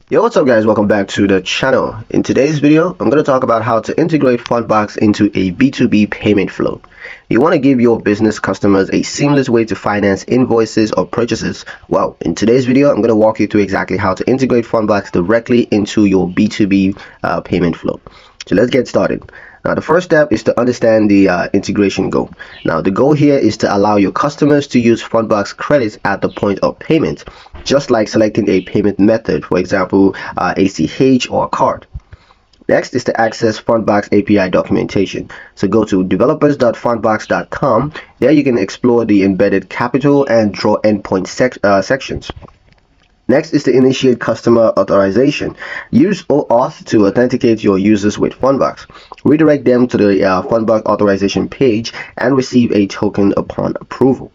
Yo, what's up guys? Welcome back to the channel. In today's video, I'm going to talk about how to integrate Fundbox into a B2B payment flow. You want to give your business customers a seamless way to finance invoices or purchases. Well, in today's video, I'm going to walk you through exactly how to integrate Fundbox directly into your B2B payment flow. So let's get started. Now, the first step is to understand the integration goal. Now, the goal here is to allow your customers to use Fundbox credits at the point of payment, just like selecting a payment method, for example, ACH or a card. Next is to access Fundbox API documentation. So go to developers.fundbox.com. There you can explore the embedded capital and draw endpoint sections. Next is to initiate customer authorization. Use OAuth to authenticate your users with Fundbox. Redirect them to the Fundbox authorization page and receive a token upon approval.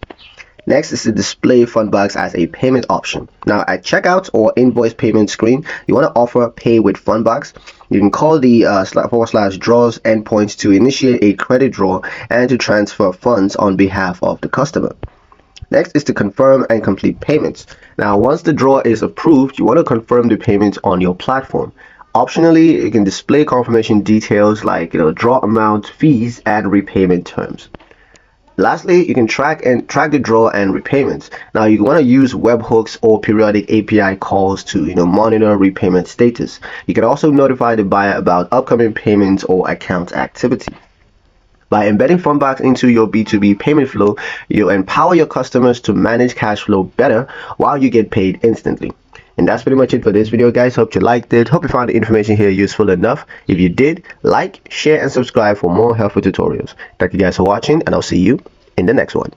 Next is to display Fundbox as a payment option. Now at checkout or invoice payment screen, you want to offer pay with Fundbox. You can call the /draws endpoint to initiate a credit draw and to transfer funds on behalf of the customer. Next is to confirm and complete payments. Now, once the draw is approved, you want to confirm the payment on your platform. Optionally, you can display confirmation details like draw amount, fees, and repayment terms. Lastly, you can track the draw and repayments. Now, you want to use webhooks or periodic API calls to monitor repayment status. You can also notify the buyer about upcoming payments or account activity. By embedding Fundbox into your B2B payment flow, you empower your customers to manage cash flow better while you get paid instantly. And that's pretty much it for this video, guys. Hope you liked it. Hope you found the information here useful enough. If you did, like, share, and subscribe for more helpful tutorials. Thank you guys for watching, and I'll see you in the next one.